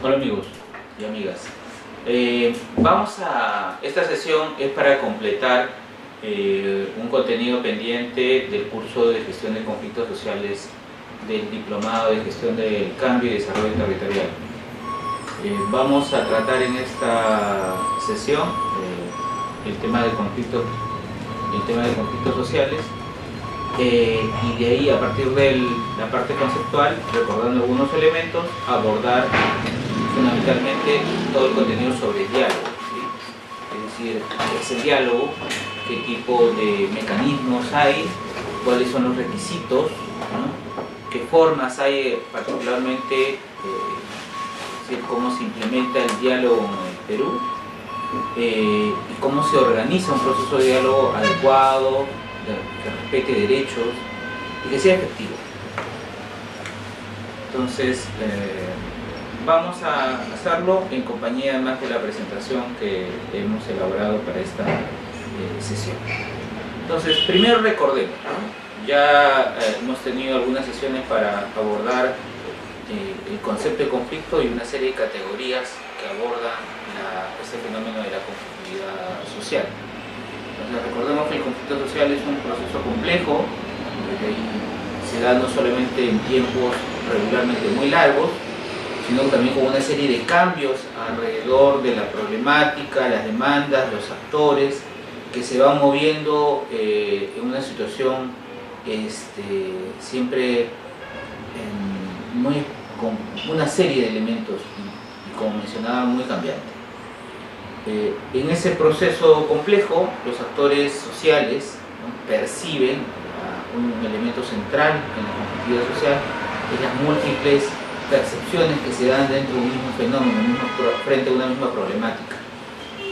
Hola amigos y amigas. Esta sesión es para completar un contenido pendiente del curso de gestión de conflictos sociales del diplomado de gestión del cambio y desarrollo territorial. Vamos a tratar en esta sesión el tema de conflictos sociales y de ahí, a partir de la parte conceptual, recordando algunos elementos, abordar fundamentalmente todo el contenido sobre el diálogo, ¿sí? Es decir, ¿qué es el diálogo? ¿Qué tipo de mecanismos hay? ¿Cuáles son los requisitos? ¿No? ¿Qué formas hay particularmente? Cómo se implementa el diálogo en el Perú y cómo se organiza un proceso de diálogo adecuado, que respete derechos y que sea efectivo. Entonces, vamos a hacerlo en compañía además de la presentación que hemos elaborado para esta sesión. Entonces, primero recordemos, ¿no? Ya hemos tenido algunas sesiones para abordar el concepto de conflicto y una serie de categorías que abordan este fenómeno de la conflictividad social. Entonces, recordemos que el conflicto social es un proceso complejo, que se da no solamente en tiempos regularmente muy largos, sino también con una serie de cambios alrededor de la problemática, las demandas, los actores, que se van moviendo en una situación siempre con una serie de elementos y como mencionaba, muy cambiante. En ese proceso complejo, los actores sociales, ¿no?, perciben un elemento central en la conflictividad social, es las múltiples percepciones que se dan dentro de un mismo fenómeno, frente a una misma problemática.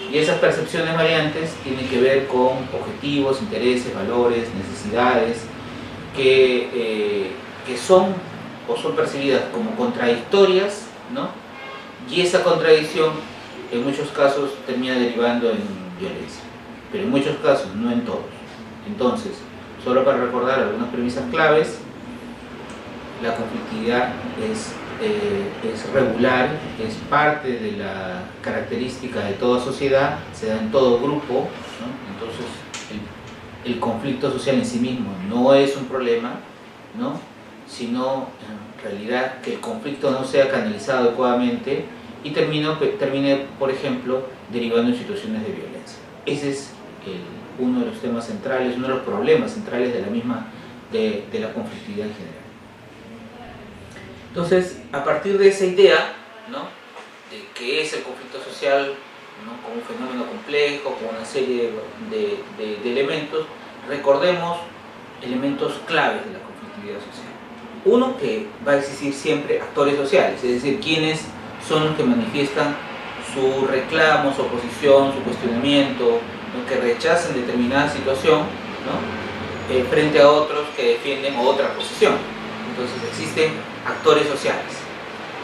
Y esas percepciones variantes tienen que ver con objetivos, intereses, valores, necesidades, que son percibidas como contradictorias, ¿no? Y esa contradicción en muchos casos termina derivando en violencia, pero en muchos casos, no en todos. Entonces, solo para recordar algunas premisas claves, la conflictividad es regular, es parte de la característica de toda sociedad, se da en todo grupo, ¿no? Entonces el conflicto social en sí mismo no es un problema, ¿no?, sino en realidad que el conflicto no sea canalizado adecuadamente y termine, por ejemplo, derivando en situaciones de violencia. Ese es uno de los temas centrales, uno de los problemas centrales de la conflictividad en general. Entonces, a partir de esa idea, ¿no?, de qué es el conflicto social, ¿no?, como un fenómeno complejo, con una serie de elementos, recordemos elementos claves de la conflictividad social. Uno, que va a existir siempre actores sociales, es decir, quienes son los que manifiestan su reclamo, su oposición, su cuestionamiento, ¿no?, que rechazan determinada situación, ¿no?, frente a otros que defienden otra posición. Entonces existen actores sociales.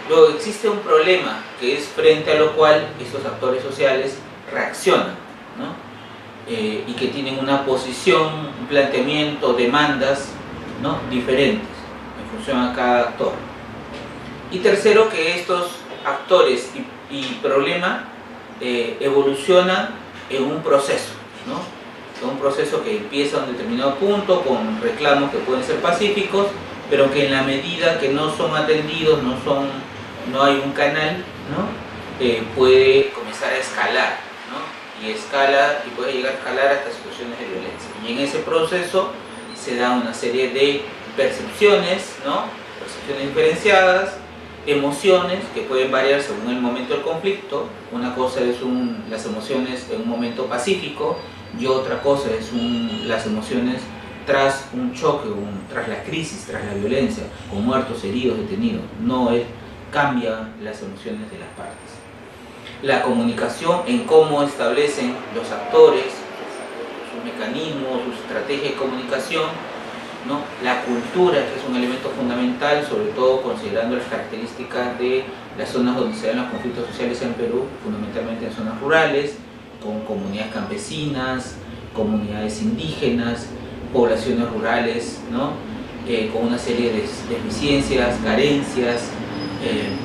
Luego existe un problema que es frente a lo cual estos actores sociales reaccionan, ¿no?, y que tienen una posición, un planteamiento, demandas, ¿no?, diferentes en función a cada actor. Y tercero, que estos actores y problema evolucionan en un proceso, ¿no?, un proceso que empieza a un determinado punto con reclamos que pueden ser pacíficos, pero que en la medida que no son atendidos, no hay un canal, ¿no?, puede comenzar a escalar, ¿no?, y escala y puede llegar a escalar hasta situaciones de violencia. Y en ese proceso se da una serie de percepciones, ¿no?, percepciones diferenciadas, emociones que pueden variar según el momento del conflicto. Una cosa es las emociones en un momento pacífico y otra cosa es las emociones tras un choque, tras la crisis, tras la violencia, con muertos, heridos, detenidos. Cambian las emociones de las partes. La comunicación en cómo establecen los actores sus mecanismos, sus estrategias de comunicación, ¿no? La cultura, que es un elemento fundamental, sobre todo considerando las características de las zonas donde se dan los conflictos sociales en Perú, fundamentalmente en zonas rurales, con comunidades campesinas, comunidades indígenas, poblaciones rurales, ¿no?, con una serie de deficiencias, carencias,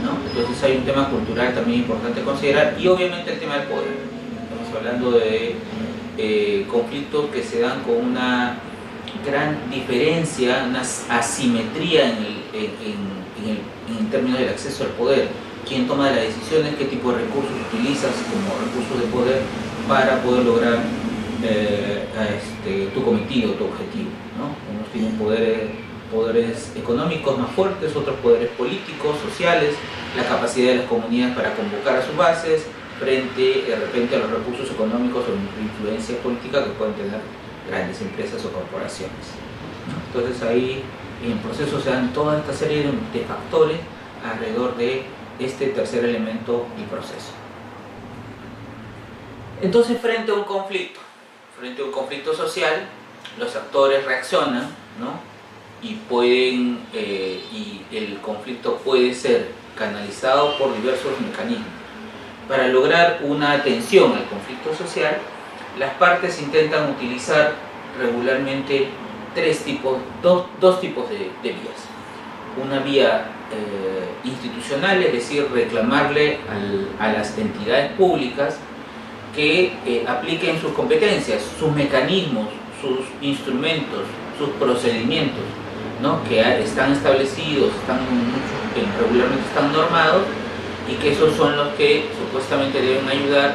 ¿no? Entonces hay un tema cultural también importante a considerar y obviamente el tema del poder. Estamos hablando de conflictos que se dan con una gran diferencia, una asimetría en términos del acceso al poder. ¿Quién toma las decisiones? ¿Qué tipo de recursos utilizas como recursos de poder para poder lograr tu cometido, tu objetivo, ¿no? Unos tienen poderes económicos más fuertes, otros poderes políticos, sociales, la capacidad de las comunidades para convocar a sus bases frente de repente a los recursos económicos o influencia política que pueden tener grandes empresas o corporaciones, ¿no? Entonces ahí en el proceso se dan toda esta serie de factores alrededor de este tercer elemento del proceso. Entonces frente a un conflicto social, los actores reaccionan, ¿no? Y el conflicto puede ser canalizado por diversos mecanismos. Para lograr una atención al conflicto social, las partes intentan utilizar regularmente dos tipos de vías. Una vía institucional, es decir, reclamarle a las entidades públicas que apliquen sus competencias, sus mecanismos, sus instrumentos, sus procedimientos, ¿no? Que están establecidos, regularmente están normados y que esos son los que supuestamente deben ayudar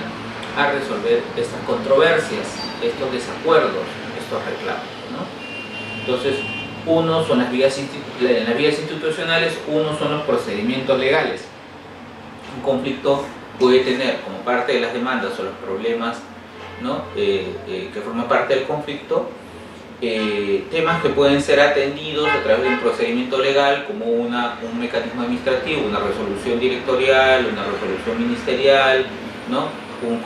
a resolver estas controversias, estos desacuerdos, estos reclamos, ¿no? Entonces, en las vías institucionales, uno son los procedimientos legales. Un conflicto puede tener como parte de las demandas o los problemas, ¿no? Que forman parte del conflicto, temas que pueden ser atendidos a través de un procedimiento legal como un mecanismo administrativo, una resolución directorial, una resolución ministerial, ¿no? Un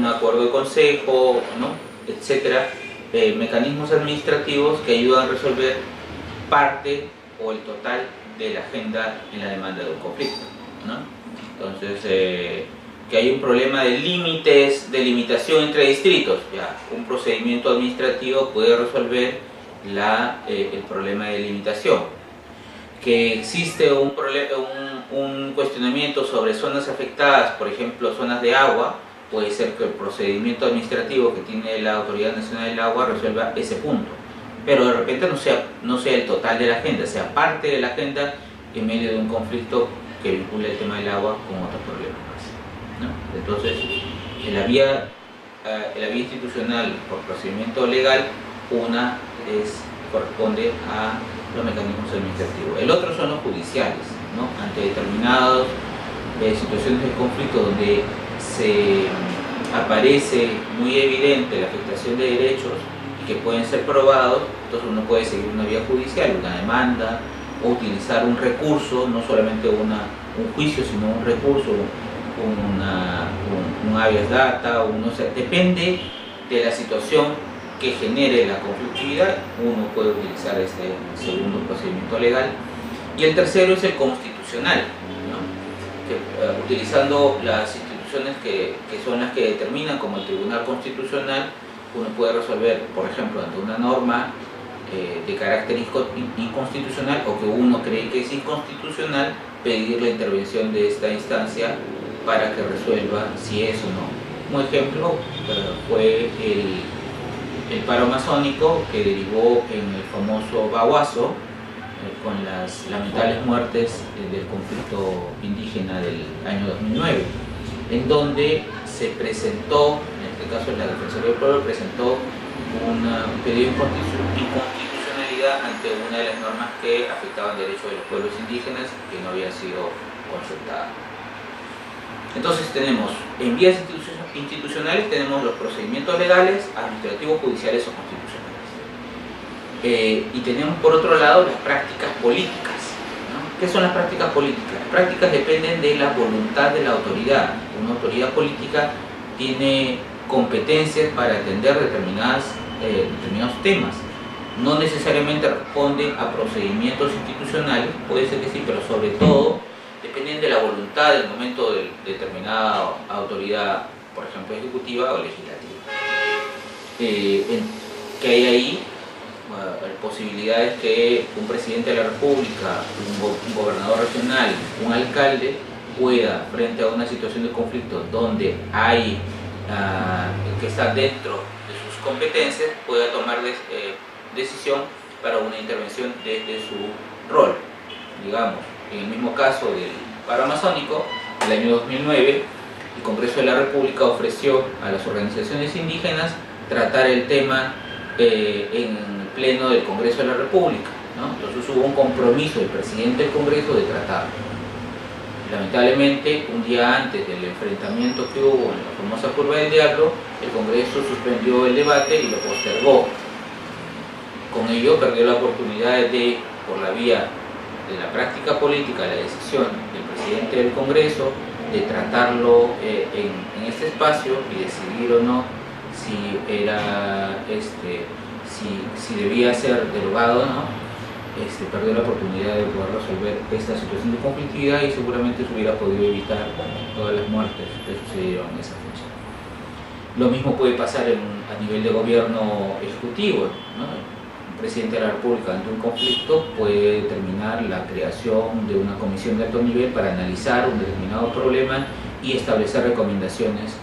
acuerdo de consejo, ¿no? Etcétera. Mecanismos administrativos que ayudan a resolver parte o el total de la agenda en la demanda de un conflicto, ¿no? Entonces, que hay un problema de límites, de limitación entre distritos, ya, un procedimiento administrativo puede resolver el problema de limitación. Que existe un cuestionamiento sobre zonas afectadas, por ejemplo, zonas de agua, puede ser que el procedimiento administrativo que tiene la Autoridad Nacional del Agua resuelva ese punto, pero de repente no sea el total de la agenda, sea parte de la agenda en medio de un conflicto que vincula el tema del agua con otros problemas más, ¿no? Entonces, en la vía institucional por procedimiento legal, corresponde a los mecanismos administrativos. El otro son los judiciales, ¿no? Ante determinadas situaciones de conflicto donde se aparece muy evidente la afectación de derechos y que pueden ser probados, entonces uno puede seguir una vía judicial, una demanda, o utilizar un recurso, no solamente un juicio, sino un recurso, un habeas data, depende de la situación que genere la conflictividad, uno puede utilizar este segundo procedimiento legal. Y el tercero es el constitucional, ¿no? Que, utilizando las instituciones que son las que determinan, como el Tribunal Constitucional, uno puede resolver, por ejemplo, ante una norma de carácter inconstitucional o que uno cree que es inconstitucional, pedir la intervención de esta instancia para que resuelva si es o no. Un ejemplo fue el paro masónico que derivó en el famoso Baguazo, con las lamentables muertes del conflicto indígena del año 2009, en donde se presentó, en este caso la Defensoría del Pueblo presentó un pedido de inconstitucionalidad ante una de las normas que afectaban derechos de los pueblos indígenas que no había sido consultada. Entonces tenemos, en vías institucionales tenemos los procedimientos legales, administrativos, judiciales o constitucionales. Y tenemos por otro lado las prácticas políticas, ¿no? ¿Qué son las prácticas políticas? Las prácticas dependen de la voluntad de la autoridad. Una autoridad política tiene competencias para atender determinados temas. No necesariamente responden a procedimientos institucionales, puede ser que sí, pero sobre todo dependen de la voluntad del momento de determinada autoridad, por ejemplo ejecutiva o legislativa. ¿Qué hay ahí? posibilidades que un presidente de la República, un gobernador regional, un alcalde pueda, frente a una situación de conflicto donde hay que está dentro de sus competencias, pueda tomar decisión para una intervención desde su rol. Digamos, en el mismo caso del paro amazónico, en el año 2009, el Congreso de la República ofreció a las organizaciones indígenas tratar el tema en el pleno del Congreso de la República, ¿no? Entonces hubo un compromiso del presidente del Congreso de tratarlo. Lamentablemente, un día antes del enfrentamiento que hubo en la famosa curva del diablo, el Congreso suspendió el debate y lo postergó. Con ello perdió la oportunidad de, por la vía de la práctica política, la decisión del presidente del Congreso de tratarlo en este espacio y decidir o no si era si debía ser derogado o no. Perdió la oportunidad de poder resolver esta situación de conflictividad y seguramente se hubiera podido evitar todas las muertes que sucedieron en esa fecha. Lo mismo puede pasar a nivel de gobierno ejecutivo, ¿no? El presidente de la República, ante un conflicto, puede determinar la creación de una comisión de alto nivel para analizar un determinado problema y establecer recomendaciones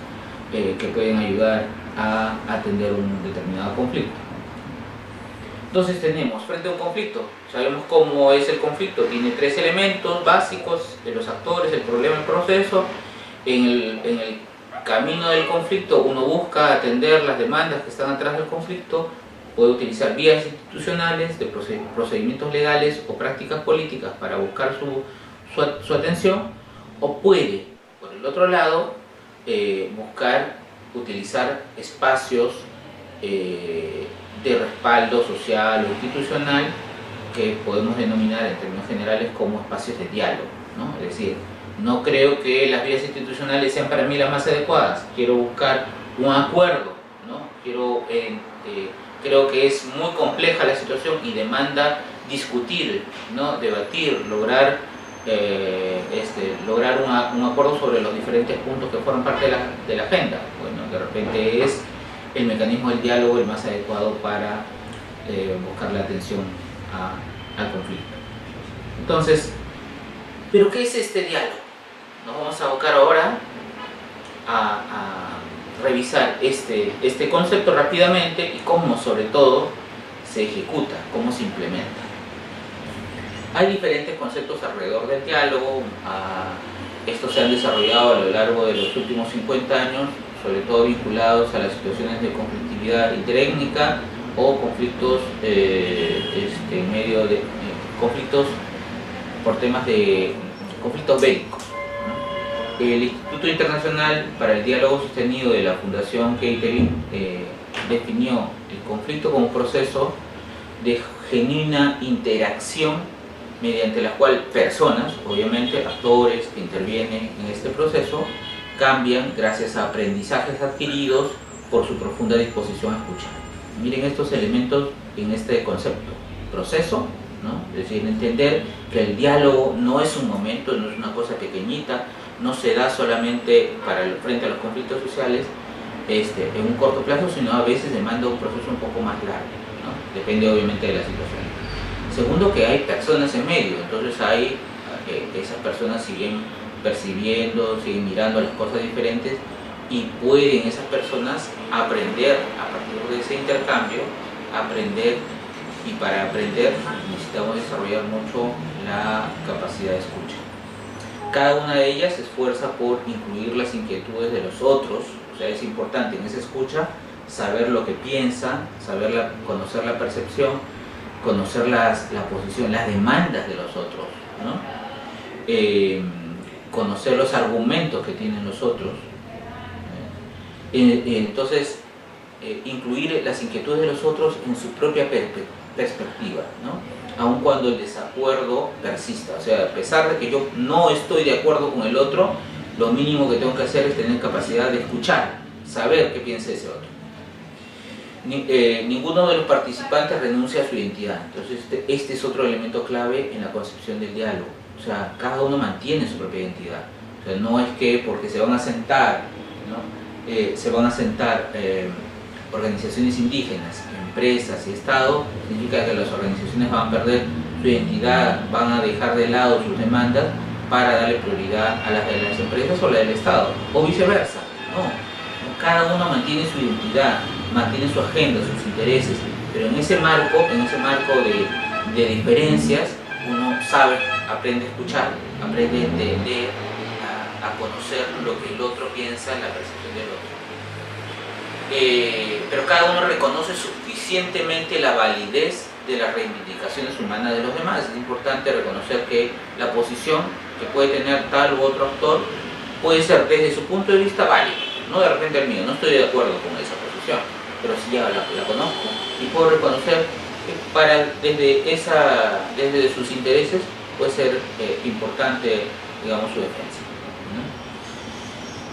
que pueden ayudar a atender un determinado conflicto. Entonces tenemos, frente a un conflicto, sabemos cómo es el conflicto, tiene tres elementos básicos de los actores, el problema, el proceso. En el camino del conflicto uno busca atender las demandas que están atrás del conflicto, puede utilizar vías institucionales, de procedimientos legales o prácticas políticas para buscar su atención, o puede, por el otro lado, utilizar espacios de respaldo social o institucional que podemos denominar en términos generales como espacios de diálogo, ¿no? Es decir, no creo que las vías institucionales sean para mí las más adecuadas, quiero buscar un acuerdo, ¿no? Creo que es muy compleja la situación y demanda discutir, ¿no? Debatir, lograr un acuerdo sobre los diferentes puntos que forman parte de la agenda. Bueno, de repente es el mecanismo del diálogo el más adecuado para buscar la atención al conflicto. Entonces, ¿pero qué es este diálogo? Nos vamos a abocar ahora a revisar este concepto rápidamente y cómo, sobre todo, se ejecuta, cómo se implementa. Hay diferentes conceptos alrededor del diálogo. Estos se han desarrollado a lo largo de los últimos 50 años, sobre todo vinculados a las situaciones de conflictividad interétnica o conflictos conflictos por temas de conflictos bélicos, ¿no? El Instituto Internacional para el Diálogo Sostenido de la Fundación Catering definió el conflicto como un proceso de genuina interacción mediante la cual personas, obviamente actores que intervienen en este proceso, cambian gracias a aprendizajes adquiridos por su profunda disposición a escuchar. Miren estos elementos en este concepto: proceso, ¿no? Es decir, entender que el diálogo no es un momento, no es una cosa pequeñita, no se da solamente frente a los conflictos sociales en un corto plazo, sino a veces demanda un proceso un poco más largo, ¿no? Depende obviamente de la situación. Segundo, que hay personas en medio, entonces esas personas siguen percibiendo, siguen mirando las cosas diferentes y pueden esas personas aprender a partir de ese intercambio, y para aprender necesitamos desarrollar mucho la capacidad de escucha. Cada una de ellas se esfuerza por incluir las inquietudes de los otros, o sea, es importante en esa escucha saber lo que piensan, conocer la percepción, conocer la posición, las demandas de los otros, ¿no? Conocer los argumentos que tienen los otros. Entonces, incluir las inquietudes de los otros en su propia perspectiva, ¿no? Aun cuando el desacuerdo persista. O sea, a pesar de que yo no estoy de acuerdo con el otro, lo mínimo que tengo que hacer es tener capacidad de escuchar, saber qué piensa ese otro. Ninguno de los participantes renuncia a su identidad. Entonces, este es otro elemento clave en la concepción del diálogo. O sea, cada uno mantiene su propia identidad. O sea, no es que porque se van a sentar, ¿no? Organizaciones indígenas empresas y Estado, significa que las organizaciones van a perder su identidad, van a dejar de lado sus demandas para darle prioridad a las de las empresas o la del Estado, o viceversa. No, cada uno mantiene su identidad, mantiene su agenda, sus intereses, pero en ese marco de diferencias, uno sabe, aprende a escuchar, aprende a entender, a conocer lo que el otro piensa, la percepción del otro. Pero cada uno reconoce suficientemente la validez de las reivindicaciones humanas de los demás. Es importante reconocer que la posición que puede tener tal u otro actor puede ser desde su punto de vista válida, no de repente el mío, no estoy de acuerdo con esa posición, pero si ya la conozco y puedo reconocer que desde sus intereses puede ser importante, digamos, su defensa, ¿no?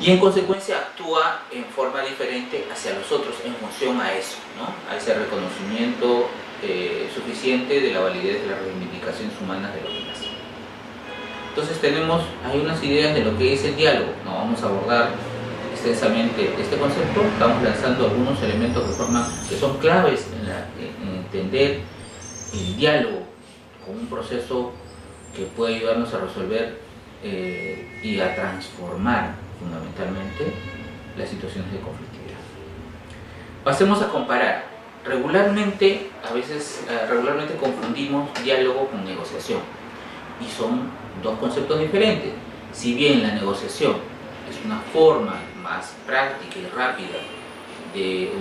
Y en consecuencia actúa en forma diferente hacia los otros en función a eso, ¿no? A ese reconocimiento suficiente de la validez de las reivindicaciones humanas de los demás. Entonces hay unas ideas de lo que es el diálogo. No vamos a abordar extensamente este concepto, estamos lanzando algunos elementos que son claves en entender el diálogo como un proceso que puede ayudarnos a resolver y a transformar fundamentalmente las situaciones de conflictividad. Pasemos a comparar. Regularmente confundimos diálogo con negociación y son dos conceptos diferentes. Si bien la negociación es una forma más práctica y rápida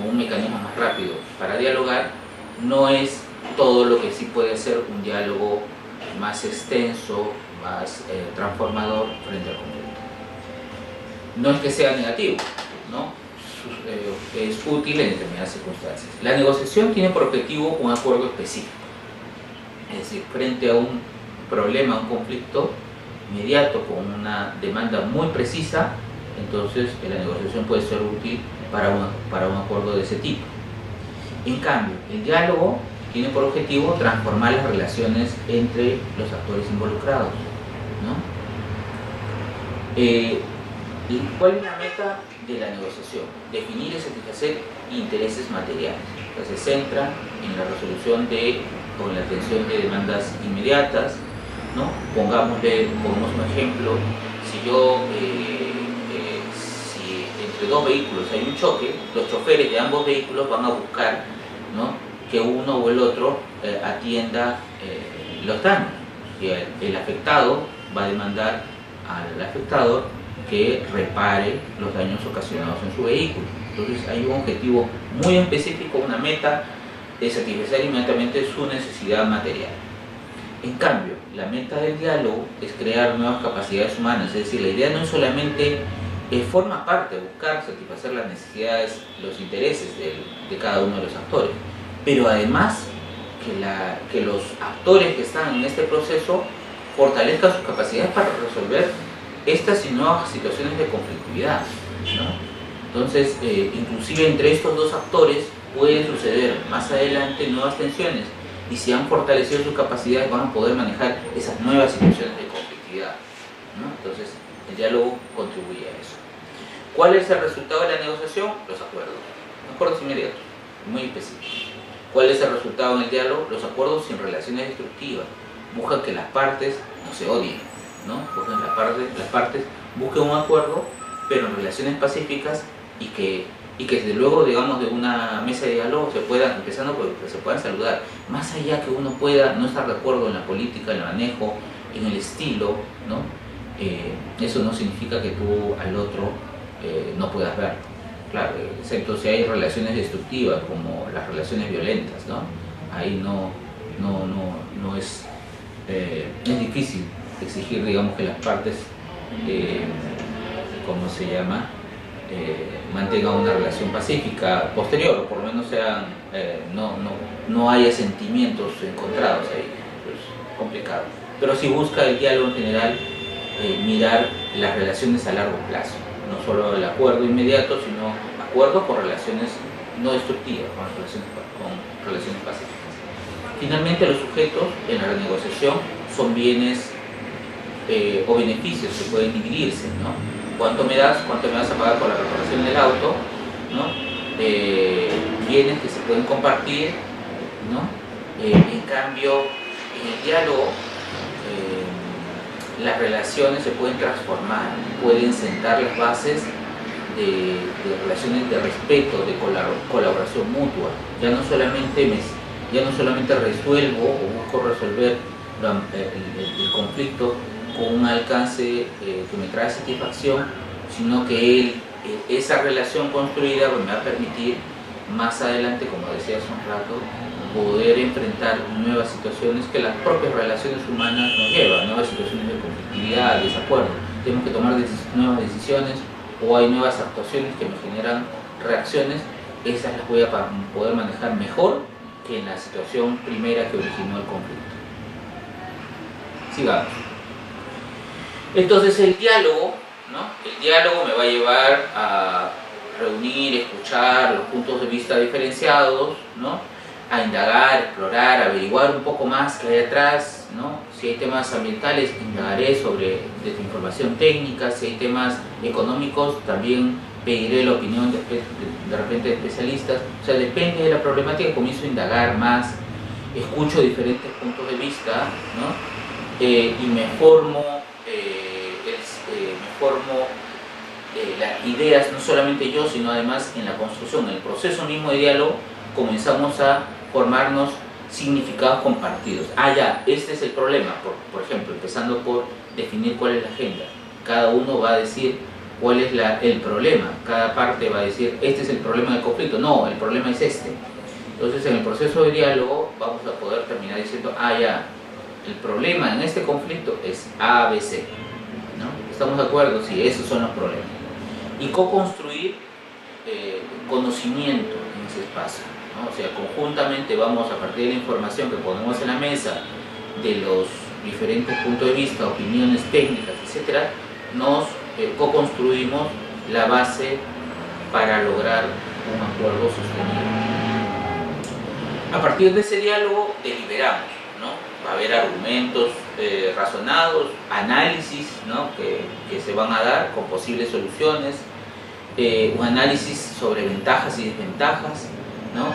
un mecanismo más rápido para dialogar, no es todo lo que sí puede ser un diálogo más extenso, más transformador frente al conflicto. No es que sea negativo, ¿no? Es útil en determinadas circunstancias. La negociación tiene por objetivo un acuerdo específico, es decir, frente a un problema, un conflicto inmediato con una demanda muy precisa, entonces la negociación puede ser útil para un acuerdo de ese tipo. En cambio, el diálogo tiene por objetivo transformar las relaciones entre los actores involucrados, ¿no? ¿Y cuál es la meta de la negociación? Definir y satisfacer intereses materiales. Entonces se centra en la resolución o en la atención de demandas inmediatas, ¿no? Pongamos un ejemplo. Si entre dos vehículos hay un choque, los choferes de ambos vehículos van a buscar, ¿no?, que uno o el otro atienda los daños. Y el afectado va a demandar al afectador que repare los daños ocasionados en su vehículo. Entonces hay un objetivo muy específico, una meta de satisfacer inmediatamente su necesidad material. En cambio, la meta del diálogo es crear nuevas capacidades humanas, es decir, la idea no es solamente forma parte de buscar satisfacer las necesidades, los intereses de cada uno de los actores, pero además que los actores que están en este proceso fortalezcan sus capacidades para resolver estas y nuevas situaciones de conflictividad, ¿no? Entonces, inclusive entre estos dos actores pueden suceder más adelante nuevas tensiones, y si han fortalecido sus capacidades van a poder manejar esas nuevas situaciones de conflictividad, ¿no? Entonces, el diálogo contribuye a eso. ¿Cuál es el resultado de la negociación? Los acuerdos inmediatos, muy específicos. ¿Cuál es el resultado en el diálogo? Los acuerdos sin relaciones destructivas. Buscan que las partes no se odien, ¿no? Buscan las partes busquen un acuerdo, pero en relaciones pacíficas y que desde luego, digamos, de una mesa de diálogo empezando por que se puedan saludar. Más allá que uno pueda no estar de acuerdo en la política, en el manejo, en el estilo, ¿no? Eso no significa que tú al otro no puedas verlo. Claro, excepto si hay relaciones destructivas como las relaciones violentas, ¿no? Ahí no es difícil exigir, digamos, que las partes, mantengan una relación pacífica posterior, o por lo menos no haya sentimientos encontrados ahí. Es complicado. Pero si busca el diálogo en general, mirar las relaciones a largo plazo, no solo el acuerdo inmediato, sino acuerdos con relaciones no destructivas, con relaciones pacíficas. Finalmente, los sujetos en la renegociación son bienes o beneficios que pueden dividirse, ¿no? ¿Cuánto me das a pagar por la reparación del auto, ¿no? bienes que se pueden compartir, ¿no? En cambio, en el diálogo, las relaciones se pueden transformar, pueden sentar las bases de relaciones de respeto, de colaboración mutua. Ya no solamente resuelvo o busco resolver el conflicto con un alcance que me trae satisfacción, sino que esa relación construida me va a permitir más adelante, como decía hace un rato, poder enfrentar nuevas situaciones que las propias relaciones humanas nos llevan, nuevas situaciones de conflictividad, desacuerdo. Tenemos que tomar nuevas decisiones o hay nuevas actuaciones que me generan reacciones. Esas las voy a poder manejar mejor que en la situación primera que originó el conflicto. Sigamos. Entonces el diálogo, ¿no? El diálogo me va a llevar a reunir, escuchar los puntos de vista diferenciados, ¿no? A indagar, explorar, averiguar un poco más qué hay atrás, ¿no? Si hay temas ambientales, indagaré sobre desinformación técnica. Si hay temas económicos, también pediré la opinión de repente de especialistas. O sea, depende de la problemática, comienzo a indagar más, escucho diferentes puntos de vista, ¿no? Y me formo las ideas, no solamente yo, sino además en la construcción, en el proceso mismo de diálogo, comenzamos a formarnos significados compartidos. Ya, este es el problema, por ejemplo, empezando por definir cuál es la agenda. Cada uno va a decir cuál es el problema, cada parte va a decir, este es el problema del conflicto, no, el problema es este. Entonces, en el proceso de diálogo vamos a poder terminar diciendo, ya, el problema en este conflicto es A, B, C, ¿no? ¿Estamos de acuerdo? Sí, esos son los problemas. Y co-construir conocimiento en ese espacio, ¿no? O sea, conjuntamente vamos, a partir de la información que ponemos en la mesa, de los diferentes puntos de vista, opiniones técnicas, etc., nos co-construimos la base para lograr un acuerdo sostenido. A partir de ese diálogo deliberamos, ¿no? Va a haber argumentos razonados, análisis, ¿no? que se van a dar con posibles soluciones, un análisis sobre ventajas y desventajas, ¿no?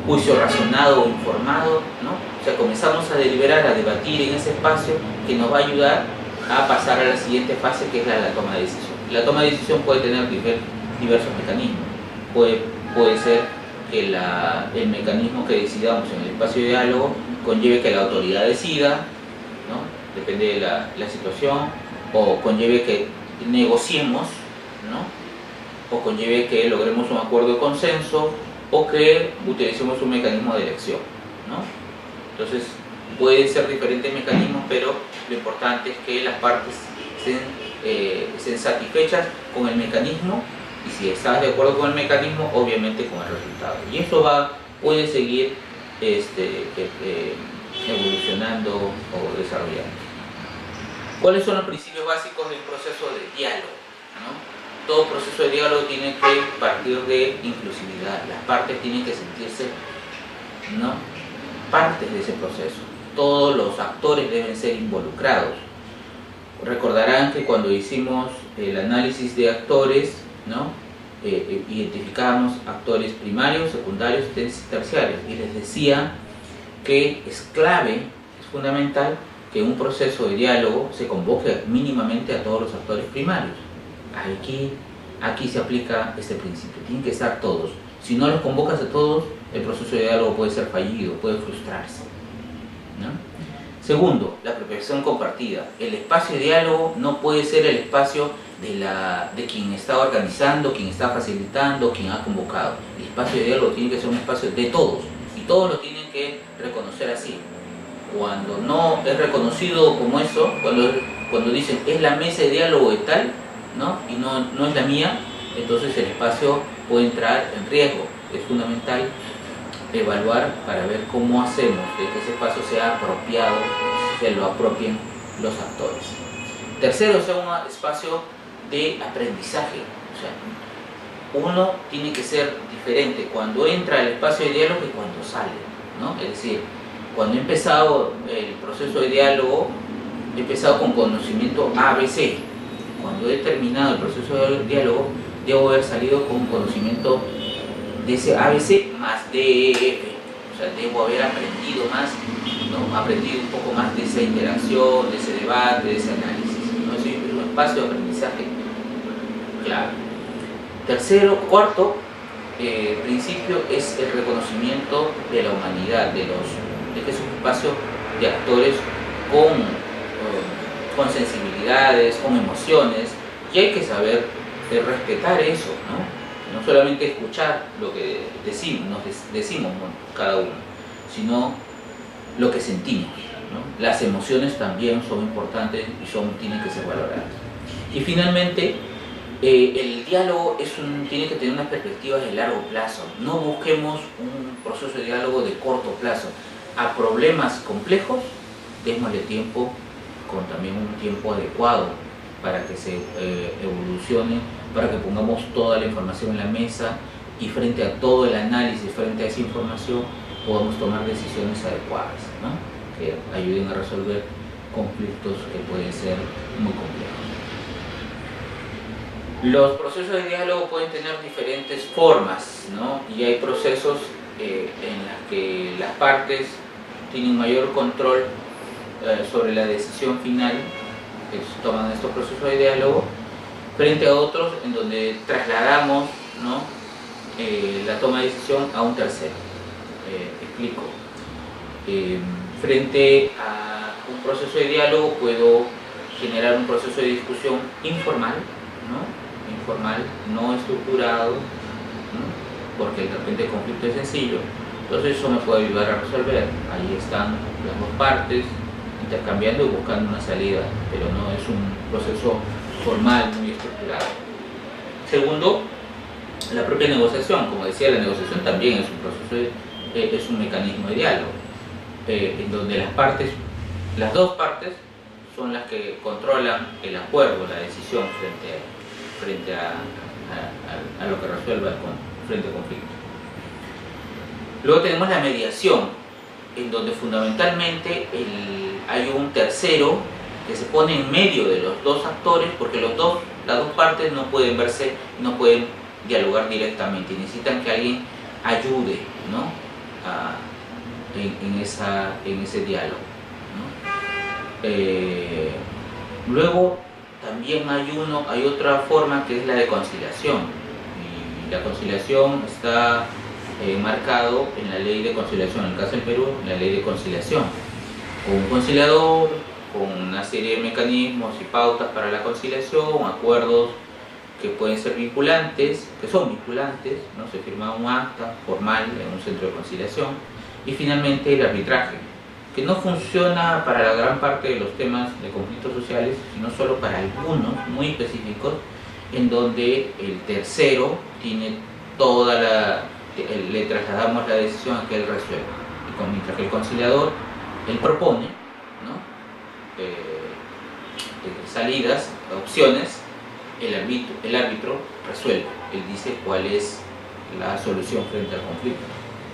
Juicio razonado o informado, ¿no? O sea, comenzamos a deliberar, a debatir en ese espacio que nos va a ayudar a pasar a la siguiente fase, que es la toma de decisión. La toma de decisión puede tener diversos mecanismos. Puede ser que el mecanismo que decidamos en el espacio de diálogo conlleve que la autoridad decida, ¿no? Depende de la situación, o conlleve que negociemos, ¿no? O conlleve que logremos un acuerdo de consenso, o que utilicemos un mecanismo de elección, ¿no? Entonces, pueden ser diferentes mecanismos, pero lo importante es que las partes estén satisfechas con el mecanismo, y si estás de acuerdo con el mecanismo, obviamente con el resultado. Y esto puede seguir evolucionando o desarrollando. ¿Cuáles son los principios básicos del proceso de diálogo, ¿no? Todo proceso de diálogo tiene que partir de inclusividad. Las partes tienen que sentirse, ¿no?, partes de ese proceso. Todos los actores deben ser involucrados. Recordarán que cuando hicimos el análisis de actores, ¿no?, identificamos actores primarios, secundarios y terciarios, y les decía que es clave, es fundamental que en un proceso de diálogo se convoque mínimamente a todos los actores primarios. Aquí se aplica este principio, tienen que estar todos. Si no los convocas a todos, el proceso de diálogo puede ser fallido, puede frustrarse, ¿no? Segundo, la apropiación compartida. El espacio de diálogo no puede ser el espacio de quien está organizando, quien está facilitando, quien ha convocado. El espacio de diálogo tiene que ser un espacio de todos, y todos lo tienen que reconocer así. Cuando no es reconocido como eso, cuando dicen es la mesa de diálogo de tal, ¿no?, y no es la mía, entonces el espacio puede entrar en riesgo. Es fundamental evaluar para ver cómo hacemos de que ese espacio sea apropiado, se lo apropien los actores. Tercero, sea un espacio de aprendizaje. O sea, uno tiene que ser diferente cuando entra al espacio de diálogo que cuando sale, ¿no? Es decir, cuando he empezado el proceso de diálogo, he empezado con conocimiento ABC. Cuando he terminado el proceso de diálogo, debo haber salido con conocimiento de ese ABC más DEF. O sea, debo haber aprendido más, ¿no? Aprendido un poco más de esa interacción, de ese debate, de ese análisis, ¿no? Es un espacio de aprendizaje claro. Cuarto principio es el reconocimiento de la humanidad, de que es un espacio de actores con sensibilidades, con emociones, y hay que saber respetar eso, ¿no? No solamente escuchar lo que decimos cada uno, sino lo que sentimos, ¿no? Las emociones también son importantes y tienen que ser valoradas. Y finalmente, el diálogo tiene que tener unas perspectivas de largo plazo. No busquemos un proceso de diálogo de corto plazo. A problemas complejos, démosle tiempo con también un tiempo adecuado para que se evolucione, para que pongamos toda la información en la mesa y frente a todo el análisis, frente a esa información, podamos tomar decisiones adecuadas, ¿no? Que ayuden a resolver conflictos que pueden ser muy complejos. Los procesos de diálogo pueden tener diferentes formas, ¿no? Y hay procesos en los que las partes tienen mayor control sobre la decisión final que toman estos procesos de diálogo, frente a otros en donde trasladamos, ¿no? La toma de decisión a un tercero. Explico. Frente a un proceso de diálogo puedo generar un proceso de discusión informal, no estructurado, ¿no? Porque de repente el conflicto es sencillo, entonces eso me puede ayudar a resolver. Ahí están las dos partes intercambiando y buscando una salida, pero no es un proceso formal, muy estructurado. Segundo, la propia negociación. Como decía, la negociación también es un proceso, es un mecanismo de diálogo, en donde las dos partes son las que controlan el acuerdo, la decisión frente a lo que resuelva frente al conflicto. Luego tenemos la mediación, en donde fundamentalmente hay un tercero que se pone en medio de los dos actores, porque las dos partes no pueden verse, no pueden dialogar directamente, necesitan que alguien ayude, ¿no? en ese diálogo, ¿no? Luego también hay otra forma que es la de conciliación, y la conciliación está marcado en la ley de conciliación, en el caso del Perú, en la ley de conciliación, con un conciliador, con una serie de mecanismos y pautas para la conciliación, acuerdos que pueden ser vinculantes, que son vinculantes, ¿no? Se firma un acta formal en un centro de conciliación, y finalmente el arbitraje, que no funciona para la gran parte de los temas de conflictos sociales, sino solo para algunos muy específicos, en donde el tercero tiene le trasladamos la decisión a que él resuelva, y mientras que el conciliador, él propone, ¿no? Salidas, opciones, el árbitro resuelve, él dice cuál es la solución frente al conflicto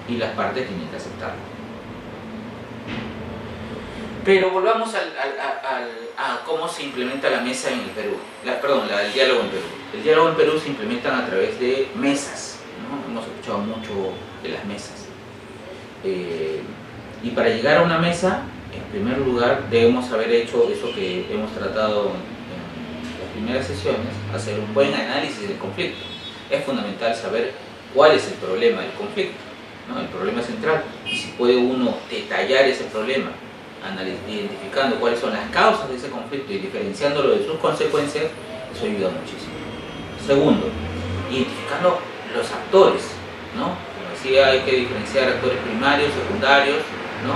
y las partes tienen que aceptarlo. Pero volvamos a cómo se implementa la mesa en el Perú, el diálogo en Perú. El diálogo en Perú se implementa a través de mesas, ¿no? Hemos escuchado mucho de las mesas. Y para llegar a una mesa, en primer lugar, debemos haber hecho eso que hemos tratado en las primeras sesiones, hacer un buen análisis del conflicto. Es fundamental saber cuál es el problema del conflicto, ¿no? El problema central, y si puede uno detallar ese problema, identificando cuáles son las causas de ese conflicto y diferenciándolo de sus consecuencias, eso ayuda muchísimo. Segundo, identificando los actores, ¿no? Como decía, hay que diferenciar actores primarios, secundarios, ¿no?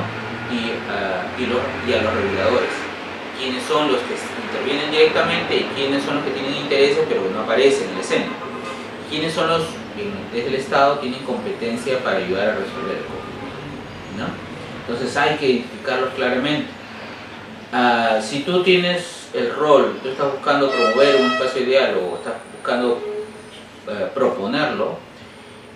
y a los reguladores. Quiénes son los que intervienen directamente y quiénes son los que tienen intereses pero que no aparecen en la escena. Quiénes son los que desde el Estado tienen competencia para ayudar a resolver el conflicto, ¿no? Entonces hay que identificarlos claramente. Si tú tienes el rol, tú estás buscando promover un espacio de diálogo, estás buscando proponerlo,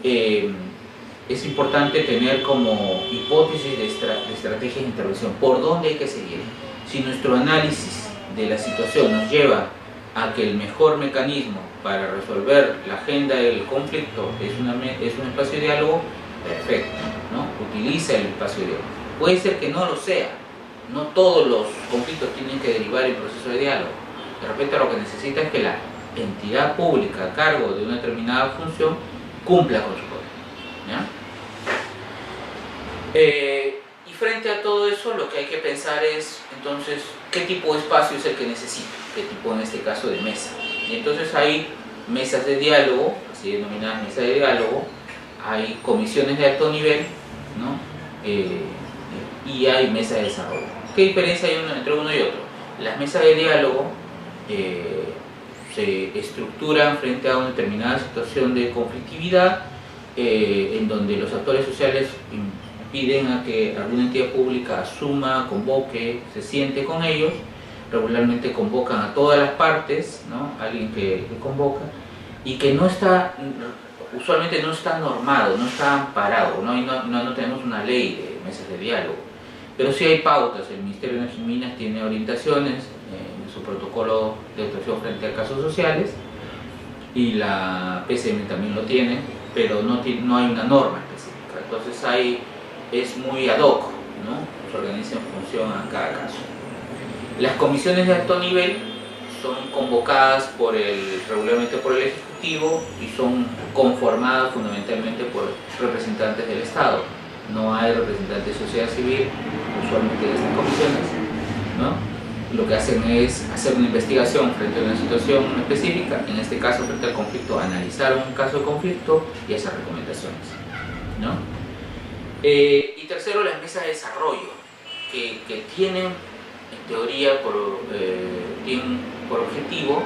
es importante tener como hipótesis de estrategias de intervención, por dónde hay que seguir. Si nuestro análisis de la situación nos lleva a que el mejor mecanismo para resolver la agenda del conflicto es un espacio de diálogo, perfecto, ¿no? Utiliza el espacio de diálogo. Puede ser que no lo sea, no todos los conflictos tienen que derivar en proceso de diálogo. De repente lo que necesita es que la entidad pública a cargo de una determinada función cumpla con su poder, ¿ya? Y frente a todo eso, lo que hay que pensar es, entonces, qué tipo de espacio es el que necesito, qué tipo, en este caso, de mesa. Y entonces hay mesas de diálogo, así denominadas mesas de diálogo, hay comisiones de alto nivel, ¿no? Y hay mesas de desarrollo. ¿Qué diferencia hay entre uno y otro? Las mesas de diálogo se estructuran frente a una determinada situación de conflictividad, en donde los actores sociales piden a que alguna entidad pública asuma, convoque, se siente con ellos. Regularmente convocan a todas las partes, ¿no? Alguien que convoca, y que no está, usualmente no está normado, no está amparado, no tenemos una ley de mesas de diálogo, pero sí hay pautas. El Ministerio de Energía y Minas tiene orientaciones en su protocolo de actuación frente a casos sociales, y la PCM también lo tiene, pero no hay una norma específica. Entonces es muy ad hoc, ¿no? Se organiza en función a cada caso. Las comisiones de alto nivel son convocadas regularmente por el Ejecutivo y son conformadas fundamentalmente por representantes del Estado. No hay representantes de sociedad civil usualmente de estas comisiones, ¿no? Lo que hacen es hacer una investigación frente a una situación específica, en este caso frente al conflicto, analizar un caso de conflicto y hacer recomendaciones, ¿no? Y tercero, las mesas de desarrollo, que tienen, en teoría, tienen por objetivo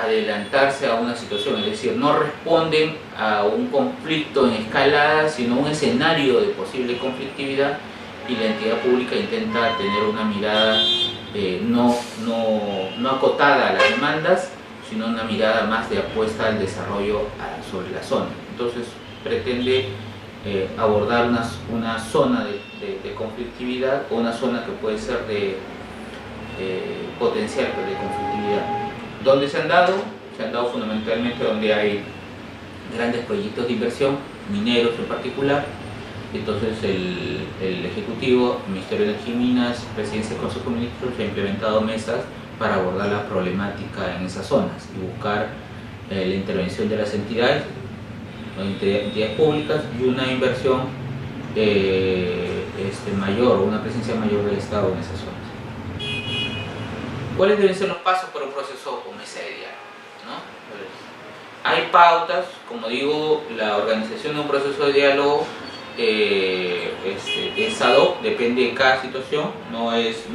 adelantarse a una situación, es decir, no responden a un conflicto en escalada, sino a un escenario de posible conflictividad, y la entidad pública intenta tener una mirada no acotada a las demandas, sino una mirada más de apuesta al desarrollo sobre la zona. Entonces pretende abordar una zona de conflictividad, o una zona que puede ser de potencial de conflictividad. ¿Dónde se han dado? Se han dado fundamentalmente donde hay grandes proyectos de inversión, mineros en particular. Entonces el Ejecutivo, el Ministerio de Energía y Minas, Presidencia del Consejo de Ministros, ha implementado mesas para abordar la problemática en esas zonas y buscar la intervención de las entidades públicas, y una inversión mayor, o una presencia mayor del Estado en esas zonas. ¿Cuáles deben ser los pasos para un proceso o mesa de diálogo, ¿no? Hay pautas, como digo, la organización de un proceso de diálogo es ad hoc, depende de cada situación, no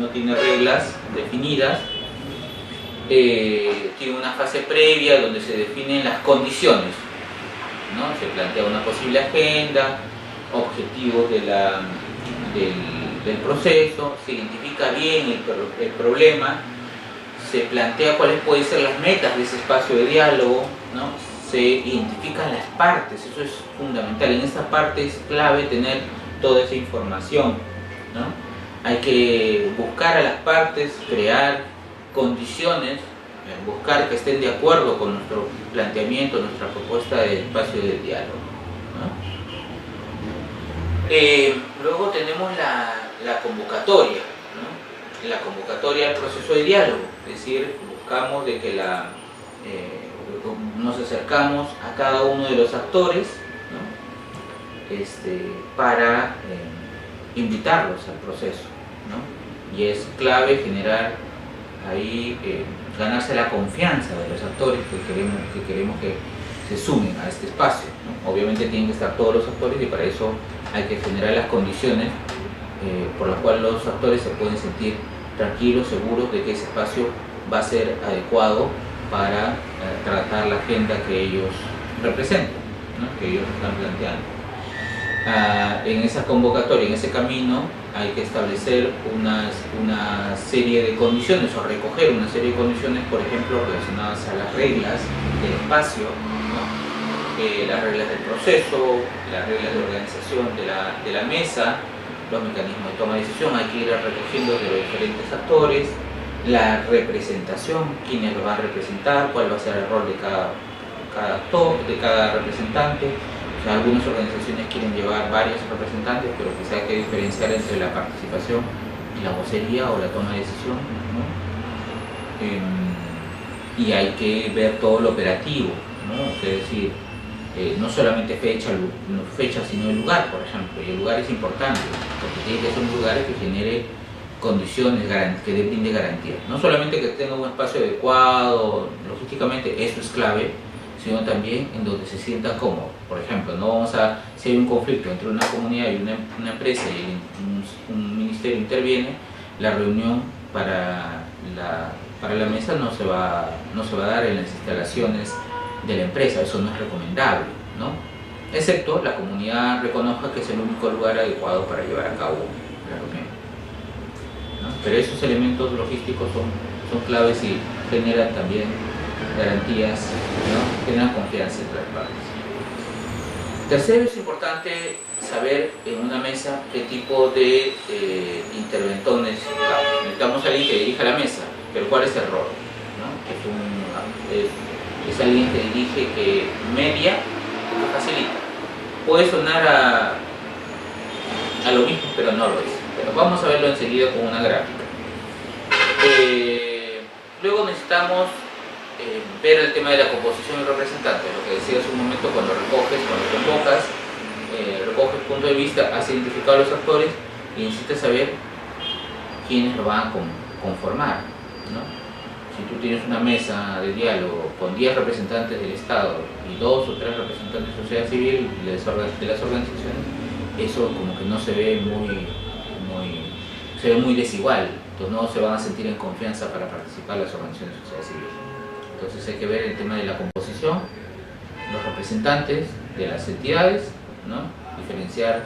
tiene reglas definidas. Tiene una fase previa donde se definen las condiciones, ¿no? Se plantea una posible agenda, objetivos del proceso, se identifica bien el problema, se plantea cuáles pueden ser las metas de ese espacio de diálogo, ¿no? Se identifican las partes, eso es fundamental. En esta parte es clave tener toda esa información, ¿no? Hay que buscar a las partes, crear condiciones, buscar que estén de acuerdo con nuestro planteamiento, nuestra propuesta de espacio de diálogo, ¿no? Luego tenemos la convocatoria, ¿no? La convocatoria al proceso de diálogo, es decir, buscamos de que nos acercamos a cada uno de los actores, ¿no? Para invitarlos al proceso, ¿no? Y es clave generar ahí, ganarse la confianza de los actores que queremos que se sumen a este espacio, ¿no? Obviamente tienen que estar todos los actores, y para eso hay que generar las condiciones por las cuales los actores se pueden sentir tranquilos, seguros de que ese espacio va a ser adecuado para tratar la agenda que ellos representan, ¿no? Que ellos están planteando. En esa convocatoria, en ese camino, hay que establecer una serie de condiciones, o recoger una serie de condiciones, por ejemplo, relacionadas a las reglas del espacio, ¿no? Las reglas del proceso, las reglas de organización de la mesa, los mecanismos de toma de decisión. Hay que ir recogiendo de los diferentes actores, la representación, quiénes lo van a representar, cuál va a ser el rol de cada actor, de cada representante. O sea, algunas organizaciones quieren llevar varios representantes, pero quizá hay que diferenciar entre la participación y la vocería o la toma de decisión, ¿no? Y hay que ver todo lo operativo, ¿no? Es decir, no solamente fecha, sino el lugar, por ejemplo. Y el lugar es importante, porque tiene que ser un lugar que genere condiciones, que brinde garantías. No solamente que tenga un espacio adecuado, logísticamente, eso es clave, sino también en donde se sientan cómodos. Por ejemplo, si hay un conflicto entre una comunidad y una empresa y un ministerio interviene, la reunión para la mesa no se va a dar en las instalaciones de la empresa. Eso no es recomendable, ¿no? Excepto la comunidad reconozca que es el único lugar adecuado para llevar a cabo la reunión, ¿no? Pero esos elementos logísticos son claves y generan también garantías, ¿no? Generan confianza entre las partes. Tercero, es importante saber en una mesa qué tipo de interventones necesitamos. Alguien que dirija la mesa, pero ¿cuál es el rol? ¿No? Es alguien que dirige, que media, que facilita. Puede sonar a lo mismo, pero no lo es. Pero vamos a verlo enseguida con una gráfica. Luego necesitamos ver el tema de la composición del representante, lo que decía hace un momento, cuando convocas, recoges punto de vista, has identificado a los actores y necesitas saber quiénes lo van a conformar, ¿no? Si tú tienes una mesa de diálogo con 10 representantes del Estado y 2 o 3 representantes de sociedad civil de las organizaciones, eso como que no se ve muy desigual. Entonces no se van a sentir en confianza para participar las organizaciones de sociedad civil. Entonces hay que ver el tema de la composición, los representantes de las entidades, ¿no? Diferenciar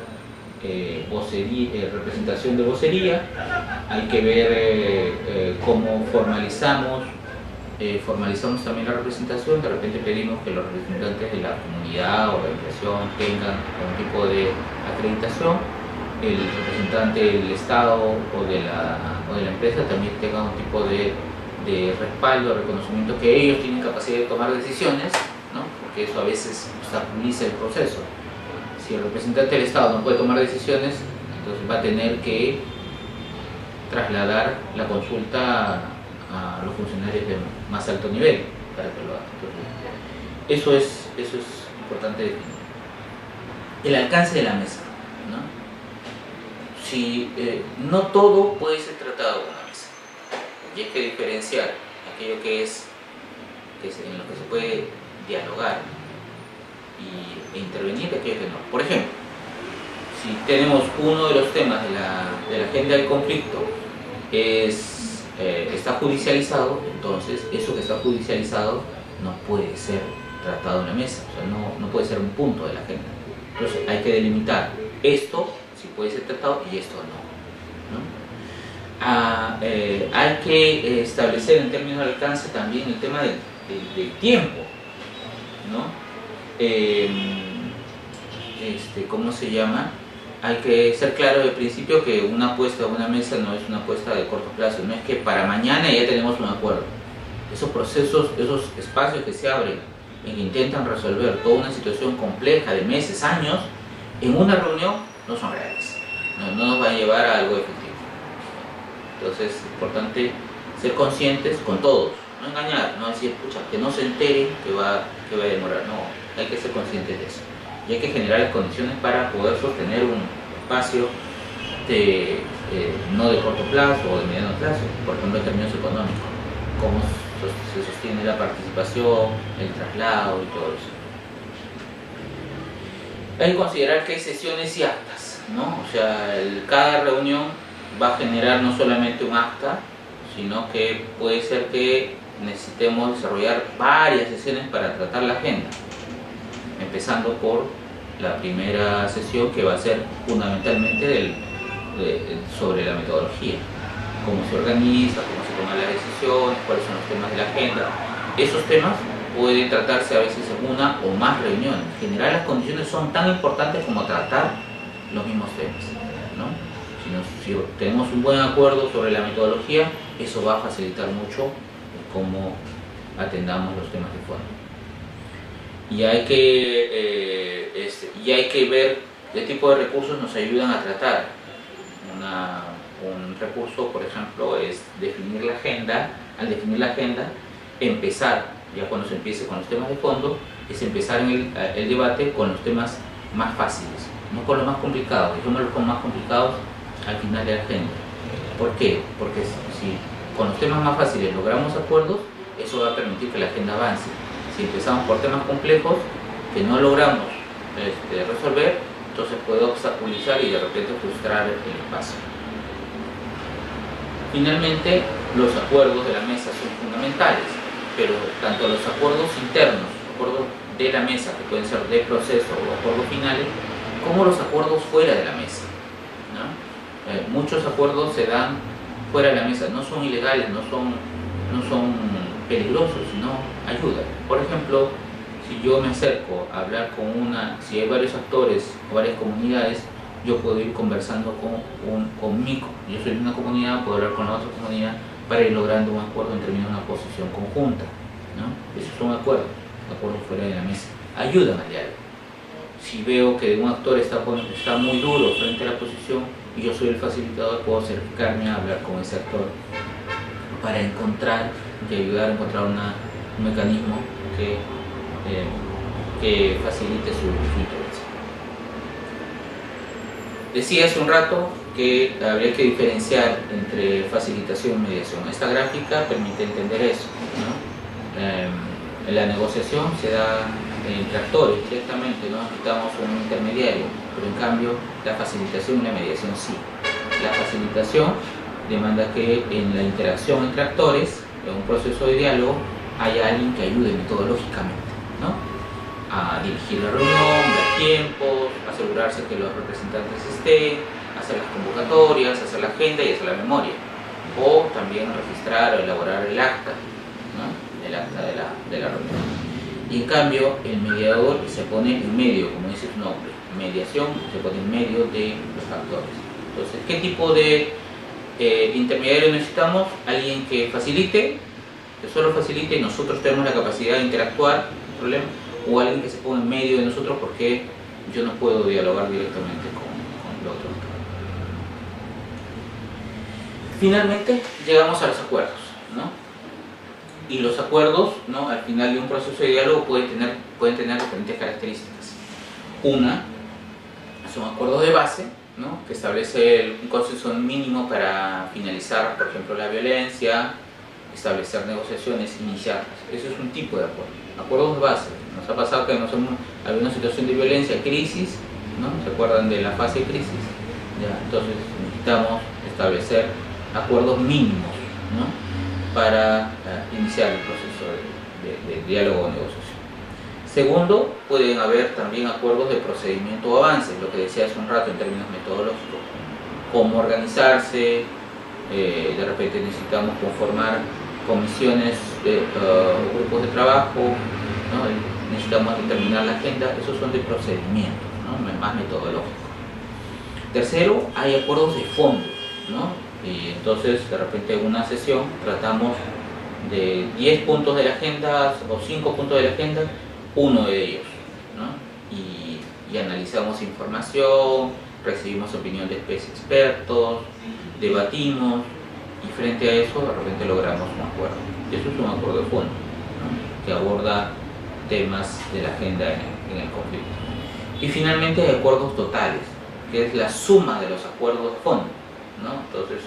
representación de vocería. Hay que ver cómo formalizamos también la representación. De repente pedimos que los representantes de la comunidad o organización tengan un tipo de acreditación. El representante del Estado o de la empresa también tenga un tipo de respaldo, reconocimiento que ellos tienen capacidad de tomar decisiones, ¿no? Porque eso a veces obstaculiza el proceso. Si el representante del Estado no puede tomar decisiones, entonces va a tener que trasladar la consulta a los funcionarios de más alto nivel para que lo hagan. Entonces, eso es importante definir. El alcance de la mesa, ¿no? No todo puede ser tratado en una mesa, y hay que diferenciar aquello que es en lo que se puede dialogar e intervenir, de aquello que no. Por ejemplo, si tenemos uno de los temas de la agenda del conflicto está judicializado, entonces eso que está judicializado no puede ser tratado en la mesa, o sea, no puede ser un punto de la agenda. Entonces hay que delimitar esto si puede ser tratado y esto no. Hay que establecer en términos de alcance también el tema del tiempo, ¿no? ¿Cómo se llama? Hay que ser claro de principio que una apuesta a una mesa no es una apuesta de corto plazo, no es que para mañana ya tenemos un acuerdo. Esos procesos, esos espacios que se abren y que intentan resolver toda una situación compleja de meses, años, en una reunión no son reales, no nos va a llevar a algo efectivo. Entonces es importante ser conscientes con todos, no engañar, no decir, pucha, que no se entere que va a demorar, no, hay que ser conscientes de eso. Y hay que generar las condiciones para poder sostener un espacio no de corto plazo o de mediano plazo, por ejemplo en términos económicos, cómo se sostiene la participación, el traslado y todo eso. Hay que considerar que hay sesiones y actas, ¿no? O sea, cada reunión va a generar no solamente un acta, sino que puede ser que necesitemos desarrollar varias sesiones para tratar la agenda, empezando por la primera sesión, que va a ser fundamentalmente sobre la metodología, cómo se organiza, cómo se toman las decisiones, cuáles son los temas de la agenda. Esos temas pueden tratarse a veces en una o más reuniones. En general las condiciones son tan importantes como tratar los mismos temas, ¿no? Si Si tenemos un buen acuerdo sobre la metodología, eso va a facilitar mucho cómo atendamos los temas de fondo. Y hay que ver qué tipo de recursos nos ayudan a tratar. Un recurso, por ejemplo, es definir la agenda. Al definir la agenda, empezar, ya cuando se empiece con los temas de fondo, es empezar en el debate con los temas más fáciles, no con los más complicados. Dejémoslos con los más complicados al final de la agenda. ¿Por qué? Porque si con los temas más fáciles logramos acuerdos, eso va a permitir que la agenda avance. Si empezamos por temas complejos que no logramos resolver, entonces puede obstaculizar y de repente frustrar el espacio. Finalmente, los acuerdos de la mesa son fundamentales, pero tanto los acuerdos internos, acuerdos de la mesa, que pueden ser de proceso o acuerdos finales, como los acuerdos fuera de la mesa, ¿no? Muchos acuerdos se dan fuera de la mesa, no son ilegales, no son peligrosos, sino ayudan. Por ejemplo, si yo me acerco a hablar si hay varios actores o varias comunidades, yo puedo ir conversando conmigo. Yo soy de una comunidad, puedo hablar con la otra comunidad para ir logrando un acuerdo en términos de una posición conjunta, ¿no? Esos son acuerdos fuera de la mesa. Ayudan al diálogo. Si veo que un actor está muy duro frente a la posición y yo soy el facilitador, puedo acercarme a hablar con ese actor para encontrar y ayudar a encontrar un mecanismo que facilite su intervención. Decía hace un rato que habría que diferenciar entre facilitación y mediación. Esta gráfica permite entender eso, ¿no? La negociación se da entre actores directamente, no necesitamos un intermediario, pero en cambio la facilitación y la mediación sí. La facilitación demanda que en la interacción entre actores, en un proceso de diálogo, haya alguien que ayude metodológicamente, ¿no? A dirigir la reunión, dar tiempos, asegurarse que los representantes estén, hacer las convocatorias, hacer la agenda y hacer la memoria, o también registrar o elaborar el acta, ¿no? El acta de la reunión. Y en cambio el mediador se pone en medio, como dice su nombre, mediación, se pone en medio de los actores. Entonces, ¿qué tipo de intermediario necesitamos? Alguien que facilite, que solo facilite y nosotros tenemos la capacidad de interactuar el problema, o alguien que se ponga en medio de nosotros porque yo no puedo dialogar directamente con el otro. Finalmente llegamos a los acuerdos, ¿no? Y los acuerdos, ¿no?, al final de un proceso de diálogo pueden tener diferentes características. Una, son acuerdos de base, ¿no?, que establece un consenso mínimo para finalizar, por ejemplo, la violencia, establecer negociaciones, iniciarlas. Eso es un tipo de acuerdo. Acuerdos de base. Nos ha pasado que había una situación de violencia, crisis, ¿no? ¿Se acuerdan de la fase de crisis? Ya, entonces necesitamos establecer acuerdos mínimos, ¿no?, para iniciar el proceso de diálogo o negociación. Segundo, pueden haber también acuerdos de procedimiento o avance, lo que decía hace un rato en términos metodológicos. Cómo organizarse, de repente necesitamos conformar comisiones, grupos de trabajo, ¿no? Necesitamos determinar la agenda. Esos son de procedimientos, ¿no?, más metodológicos. Tercero, hay acuerdos de fondo, ¿no? Y entonces de repente en una sesión tratamos de 10 puntos de la agenda o 5 puntos de la agenda, uno de ellos, ¿no? Y analizamos información, recibimos opinión de expertos, debatimos y frente a eso de repente logramos un acuerdo. Eso es un acuerdo de fondo, ¿no?, que aborda temas de la agenda en el conflicto. Y finalmente hay acuerdos totales, que es la suma de los acuerdos de fondo, ¿no? Entonces,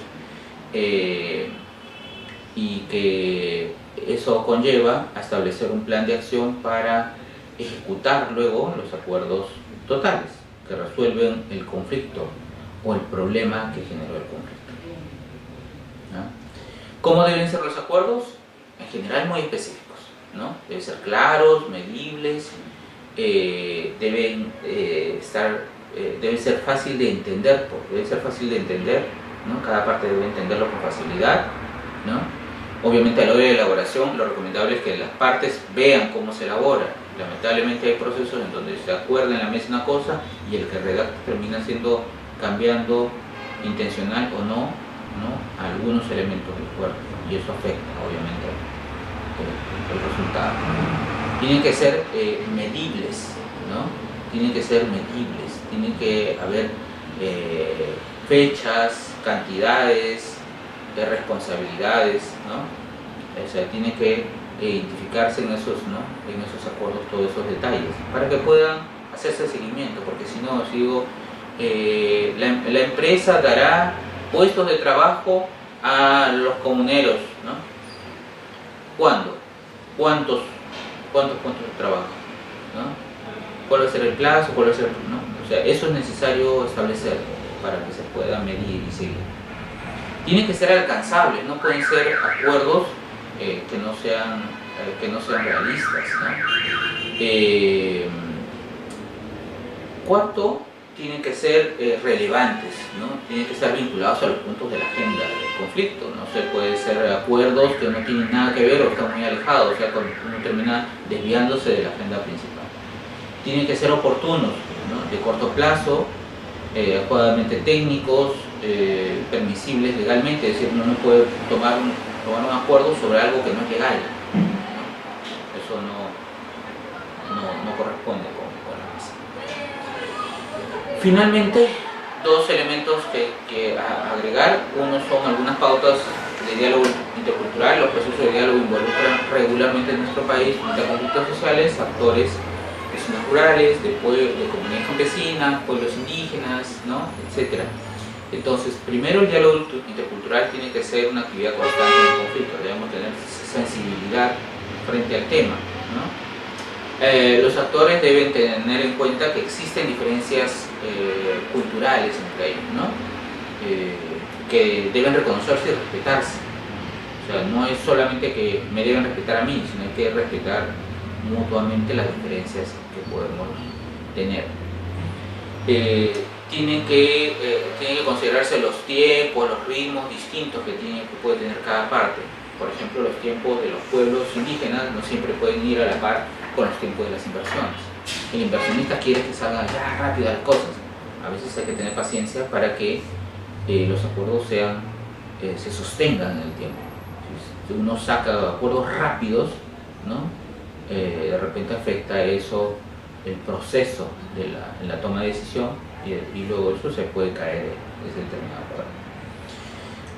y que eso conlleva a establecer un plan de acción para ejecutar luego los acuerdos totales que resuelven el conflicto o el problema que generó el conflicto, ¿no? ¿Cómo deben ser los acuerdos? En general muy específicos, ¿no? Deben ser claros, medibles, deben ser fácil de entender, ¿no? Cada parte debe entenderlo con facilidad, ¿no? Obviamente a la hora de elaboración lo recomendable es que las partes vean cómo se elabora. Lamentablemente hay procesos en donde se acuerda en la mesa una cosa y el que redacta termina cambiando intencional o no, algunos elementos del cuerpo, y eso afecta obviamente el resultado. Tienen que ser medibles, ¿no? Tienen que ser medibles, tienen que haber fechas, cantidades, responsabilidades, ¿no? O sea, tiene que identificarse en esos, ¿no? En esos acuerdos todos esos detalles para que puedan hacerse seguimiento, porque si no, si digo, la empresa dará puestos de trabajo a los comuneros, ¿no? ¿Cuándo? ¿Cuántos puestos de trabajo? ¿No? ¿Cuál va a ser el plazo? ¿Cuál va a ser, no? O sea, eso es necesario establecer para que se pueda medir y seguir. Tienen que ser alcanzables, no pueden ser acuerdos que no sean realistas, ¿no? Cuarto, tienen que ser relevantes, ¿no? Tienen que estar vinculados a los puntos de la agenda del conflicto. No se puede ser acuerdos que no tienen nada que ver o están muy alejados, o sea, cuando uno termina desviándose de la agenda principal. Tienen que ser oportunos, ¿no? De corto plazo, adecuadamente técnicos, permisibles legalmente, es decir, uno no puede tomar un acuerdo sobre algo que no es legal, ¿no? Eso no corresponde con la mesa. Finalmente, dos elementos que agregar. Uno son algunas pautas de diálogo intercultural. Los procesos de diálogo involucran regularmente en nuestro país conflictos sociales, actores de zonas rurales, de comunidades campesinas, pueblos indígenas, ¿no? Etcétera. Entonces, primero el diálogo intercultural tiene que ser una actividad constante en el conflicto, debemos tener sensibilidad frente al tema, ¿no? Los actores deben tener en cuenta que existen diferencias culturales entre ellos, ¿no? Que deben reconocerse y respetarse. O sea, no es solamente que me deben respetar a mí, sino hay que respetar mutuamente las diferencias que podemos tener. Tienen que considerarse los tiempos, los ritmos distintos que puede tener cada parte. Por ejemplo, los tiempos de los pueblos indígenas no siempre pueden ir a la par con los tiempos de las inversiones. El inversionista quiere que salgan ya rápido las cosas. A veces hay que tener paciencia para que los acuerdos se sostengan en el tiempo. Si uno saca acuerdos rápidos, ¿no? De repente afecta eso el proceso en la toma de decisión y luego eso se puede caer desde determinado acuerdo.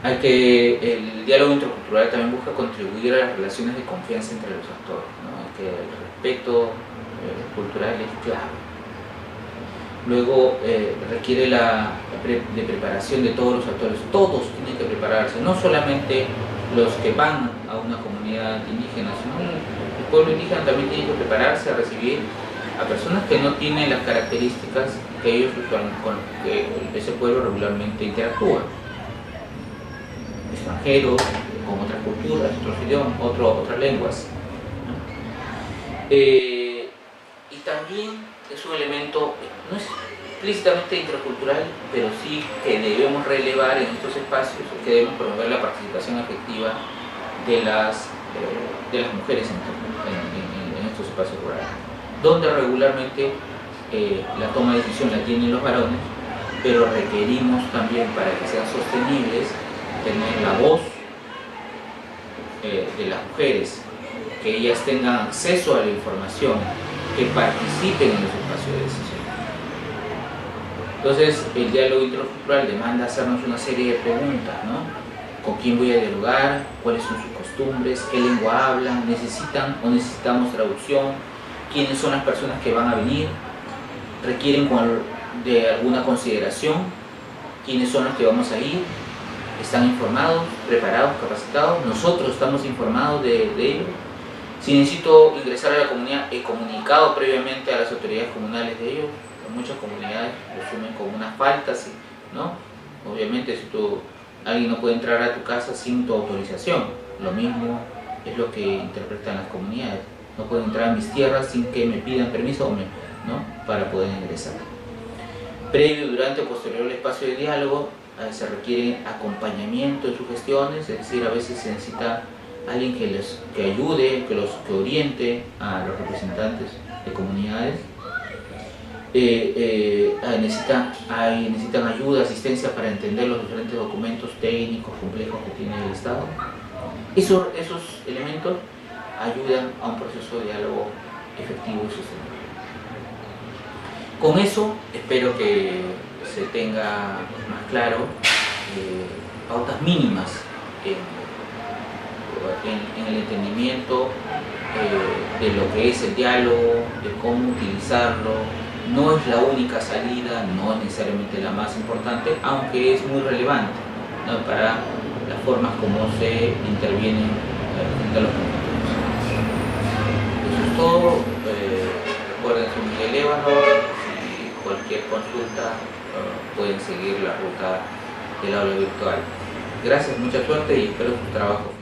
El diálogo intercultural también busca contribuir a las relaciones de confianza entre los actores, ¿no? Que el respeto cultural es clave. Luego requiere de preparación de todos los actores. Todos tienen que prepararse, no solamente los que van a una comunidad indígena, sino el pueblo indígena también tiene que prepararse a recibir a personas que no tienen las características con que ese pueblo regularmente interactúa. Extranjeros, con otras culturas, otros idiomas, otras lenguas, ¿no? Y también es un elemento, no es explícitamente intercultural, pero sí que debemos relevar en estos espacios, que debemos promover la participación efectiva de las mujeres en estos espacios rurales, donde regularmente la toma de decisión la tienen los varones, pero requerimos también, para que sean sostenibles, tener la voz de las mujeres, que ellas tengan acceso a la información, que participen en los espacios de decisión. Entonces, el diálogo intercultural demanda hacernos una serie de preguntas, ¿no? ¿Con quién voy a dialogar? ¿Cuáles son sus costumbres? ¿Qué lengua hablan? ¿Necesitamos traducción? ¿Quiénes son las personas que van a venir? ¿Requieren de alguna consideración? ¿Quiénes son los que vamos a ir? ¿Están informados, preparados, capacitados? ¿Nosotros estamos informados de ello? Si necesito ingresar a la comunidad, he comunicado previamente a las autoridades comunales de ello. Muchas comunidades lo asumen como una falta, ¿no? Obviamente, si alguien no puede entrar a tu casa sin tu autorización, lo mismo es lo que interpretan las comunidades. No pueden entrar a mis tierras sin que me pidan permiso, ¿no? Para poder ingresar. Previo, durante o posterior al espacio de diálogo, se requiere acompañamiento en sus gestiones, es decir, a veces se necesita alguien que ayude, que oriente a los representantes de comunidades. necesitan ayuda, asistencia para entender los diferentes documentos técnicos complejos que tiene el Estado. Esos elementos ayudan a un proceso de diálogo efectivo y sostenible. Con eso espero que se tenga más claro pautas mínimas en el entendimiento de lo que es el diálogo, de cómo utilizarlo. No es la única salida, no es necesariamente la más importante, aunque es muy relevante, ¿no?, para las formas como se intervienen frente a los conflictos. Eso es todo. Recuerden, soy Miguel Ébano, y cualquier consulta pueden seguir la ruta del aula virtual. Gracias, mucha suerte y espero sus trabajos.